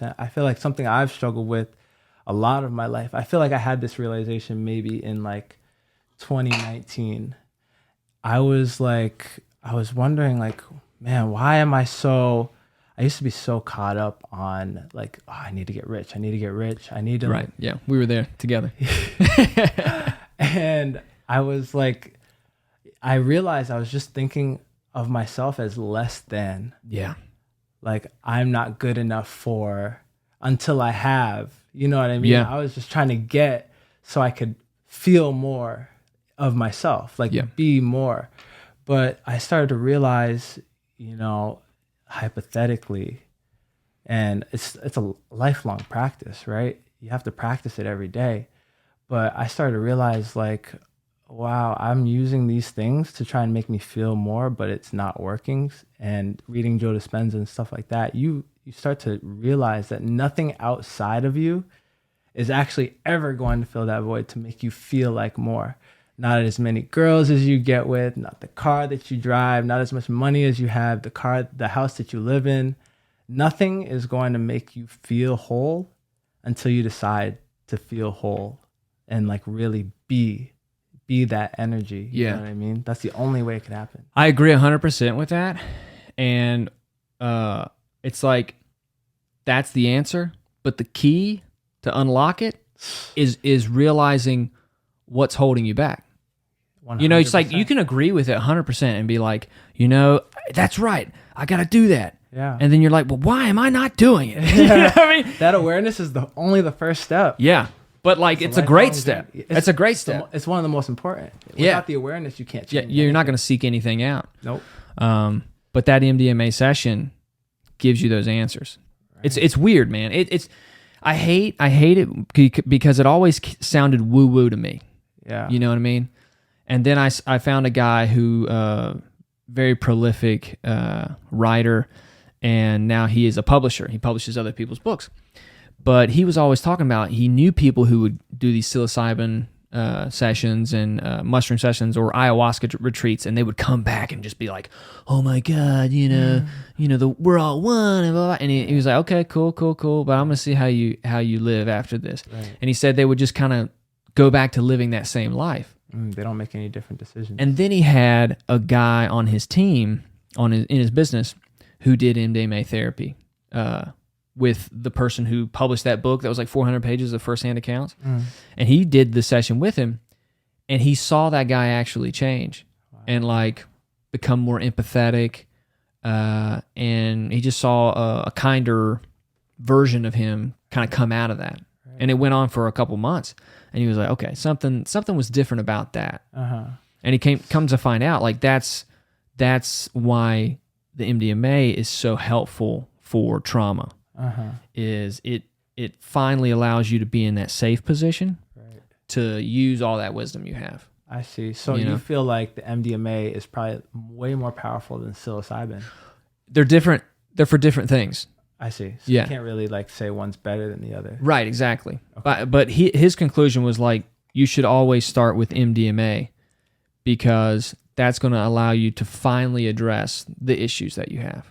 100%. I feel like something I've struggled with a lot of my life. I feel like I had this realization maybe in like 2019. I was wondering like, man, why am I used to be so caught up on like, oh, I need to get rich. I need to get rich. I need to. Right. Yeah. We were there together. And I was like, I realized I was just thinking of myself as less than. Yeah. Like I'm not good enough until I have, you know what I mean? Yeah. I was just trying to get so I could feel more of myself, like be more. But I started to realize, you know, hypothetically, and it's a lifelong practice, right? You have to practice it every day. But I started to realize like, wow, I'm using these things to try and make me feel more, but it's not working. And reading Joe Dispenza and stuff like that, you start to realize that nothing outside of you is actually ever going to fill that void to make you feel like more. Not as many girls as you get with, not the car that you drive, not as much money as you have, the house that you live in. Nothing is going to make you feel whole until you decide to feel whole and like really be that energy. You know what I mean? That's the only way it can happen. I agree 100% with that. And it's like, that's the answer. But the key to unlock it is realizing what's holding you back. 100%. You know, it's like you can agree with it 100% and be like, you know, that's right. I got to do that. Yeah. And then you're like, well, why am I not doing it? You know what I mean? That awareness is only the first step. Yeah. But like, it's a great step. It's a great step. It's one of the most important. Without the awareness, you can't change. Yeah, you're not going to seek anything out. Nope. But that MDMA session gives you those answers. Right. It's weird, man. I hate it because it always sounded woo woo to me. Yeah. You know what I mean? And then I found a guy who very prolific writer, and now he is a publisher. He publishes other people's books. But he was always talking about, he knew people who would do these psilocybin sessions and mushroom sessions or ayahuasca retreats, and they would come back and just be like, "Oh my God, we're all one," and blah, blah. And he was like, "Okay, cool, but I'm gonna see how you live after this." Right. And he said they would just kind of go back to living that same life. They don't make any different decisions. And then he had a guy on his team, in his business, who did MDMA therapy. With the person who published that book that was like 400 pages of firsthand accounts. And he did the session with him, and he saw that guy actually change and like become more empathetic, and he just saw a kinder version of him kind of come out of that. Right. And it went on for a couple months, and he was like, okay, something was different about that. And he comes to find out like that's why the MDMA is so helpful for trauma. Is it finally allows you to be in that safe position to use all that wisdom you have. I see. So you feel like the MDMA is probably way more powerful than psilocybin. They're different. They're for different things. I see. So you can't really like say one's better than the other. Right, exactly. Okay. But his conclusion was like, you should always start with MDMA because that's going to allow you to finally address the issues that you have.